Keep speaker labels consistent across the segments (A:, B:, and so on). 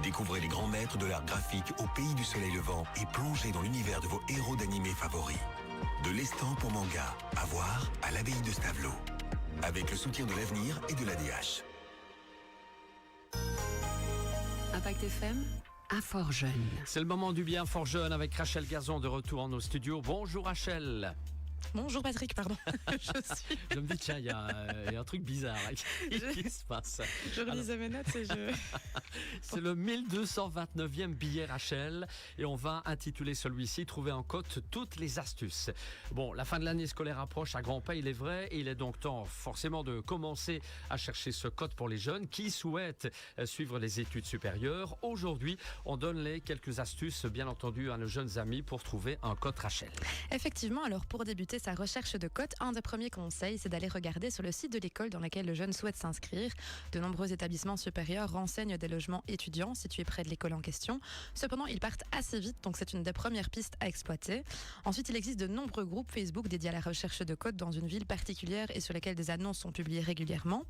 A: Découvrez les grands maîtres de l'art graphique au pays du soleil levant et plongez dans l'univers de vos héros d'animé favoris. De l'estampe au manga, à voir à l'abbaye de Stavelot. Avec le soutien de l'Avenir et de l'ADH.
B: Impact FM, à Fort-Jeune.
C: C'est le moment du bien Fort-Jeune avec Rachel Gazon de retour en nos studios. Bonjour Rachel.
D: Bonjour Patrick, pardon.
C: Je me dis, tiens, il y a un truc bizarre là, qui se passe.
D: Je relisais mes notes et je...
C: C'est le 1229e billet Rachel et on va intituler celui-ci « Trouver en cote toutes les astuces ». Bon, la fin de l'année scolaire approche à grands pas, il est vrai, et il est donc temps forcément de commencer à chercher ce code pour les jeunes qui souhaitent suivre les études supérieures. Aujourd'hui, on donne les quelques astuces, bien entendu, à nos jeunes amis pour trouver un code Rachel.
D: Effectivement, alors pour débuter sa recherche de cote, un des premiers conseils, c'est d'aller regarder sur le site de l'école dans laquelle le jeune souhaite s'inscrire. De nombreux établissements supérieurs renseignent des logements étudiants situés près de l'école en question. Cependant, ils partent assez vite, donc c'est une des premières pistes à exploiter. Ensuite, il existe de nombreux groupes Facebook dédiés à la recherche de cote dans une ville particulière et sur lesquels des annonces sont publiées régulièrement.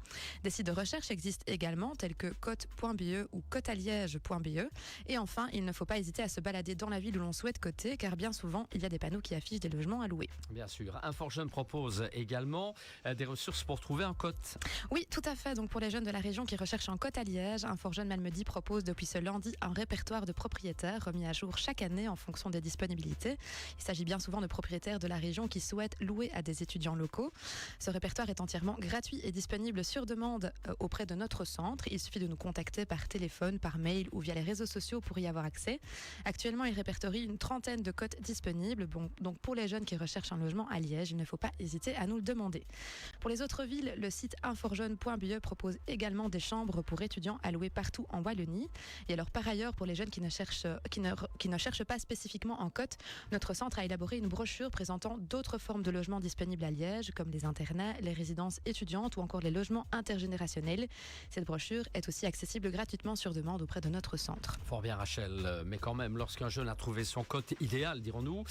D: Des sites de recherche existent également, tels que cote.be ou cotealiège.be. Et enfin, il ne faut pas hésiter à se balader dans la ville où l'on souhaite coter, car bien souvent, il y a des panneaux qui affichent des logements à louer.
C: Bien sûr. Un Fort-Jeune propose également des ressources pour trouver un cote.
D: Oui, tout à fait. Donc pour les jeunes de la région qui recherchent un cote à Liège, un Fort-Jeune Malmedy propose depuis ce lundi un répertoire de propriétaires remis à jour chaque année en fonction des disponibilités. Il s'agit bien souvent de propriétaires de la région qui souhaitent louer à des étudiants locaux. Ce répertoire est entièrement gratuit et disponible sur demande auprès de notre centre. Il suffit de nous contacter par téléphone, par mail ou via les réseaux sociaux pour y avoir accès. Actuellement, il répertorie une trentaine de cotes disponibles. Bon, donc pour les jeunes qui recherchent un logement à Liège, il ne faut pas hésiter à nous le demander. Pour les autres villes, le site inforjeune.be propose également des chambres pour étudiants à louer partout en Wallonie. Et alors par ailleurs, pour les jeunes qui ne cherchent pas spécifiquement en cote, notre centre a élaboré une brochure présentant d'autres formes de logements disponibles à Liège, comme les internats, les résidences étudiantes ou encore les logements intergénérationnels. Cette brochure est aussi accessible gratuitement sur demande auprès de notre centre.
C: Fort bien Rachel, mais quand même, lorsqu'un jeune a trouvé son cote idéal, dirons-nous,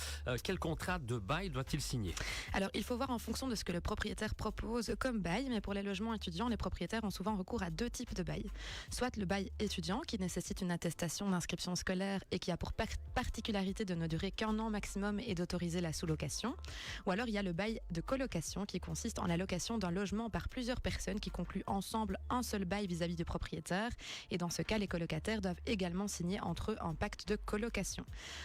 C: quel contrat de bail doit-il signer ?
D: Alors, il faut voir en fonction de ce que le propriétaire propose comme bail, mais pour les logements étudiants, les propriétaires ont souvent recours à deux types de bail. Soit le bail étudiant, qui nécessite une attestation d'inscription scolaire et qui a pour particularité de ne durer qu'un an maximum et d'autoriser la sous-location. Ou alors, il y a le bail de colocation, qui consiste en la location d'un logement par plusieurs personnes qui concluent ensemble un seul bail vis-à-vis du propriétaire. Et dans ce cas, les colocataires doivent également signer entre eux un pacte de colocation.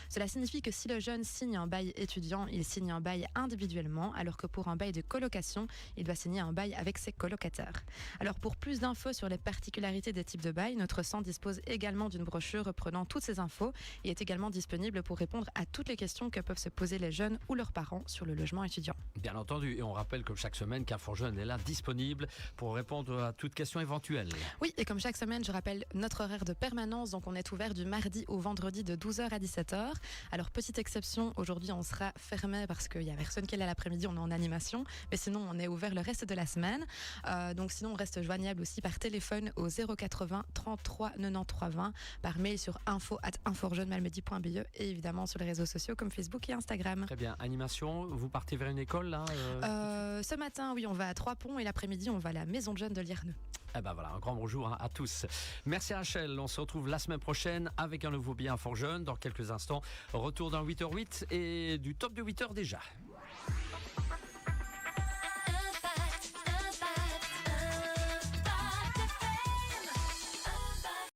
D: Cela signifie que si le jeune signe un bail étudiant, il signe un bail individuellement, alors que pour un bail de colocation, il doit signer un bail avec ses colocataires. Alors pour plus d'infos sur les particularités des types de bail, notre centre dispose également d'une brochure reprenant toutes ces infos et est également disponible pour répondre à toutes les questions que peuvent se poser les jeunes ou leurs parents sur le logement étudiant.
C: Bien entendu, et on rappelle comme chaque semaine qu'un Fort-Jeune est là disponible pour répondre à toute question éventuelle.
D: Oui, et comme chaque semaine, je rappelle notre horaire de permanence, donc on est ouvert du mardi au vendredi de 12h à 17h. Alors petite exception, aujourd'hui on sera fermé parce qu'il y a personne qui est là l'après-midi, on est en animation, mais sinon on est ouvert le reste de la semaine. Donc sinon on reste joignable aussi par téléphone au 080 33 93 20, par mail sur info@inforjeunemalmedy.be et évidemment sur les réseaux sociaux comme Facebook et Instagram.
C: Très bien, animation, vous partez vers une école là
D: Ce matin, oui, on va à Trois-Ponts et l'après-midi on va à la Maison de Jeunes de Lierneux.
C: Eh ben voilà, un grand bonjour à tous. Merci Rachel, on se retrouve la semaine prochaine avec un nouveau bien Fort-Jeune. Dans quelques instants, retour dans 8h08 et du top de 8h déjà.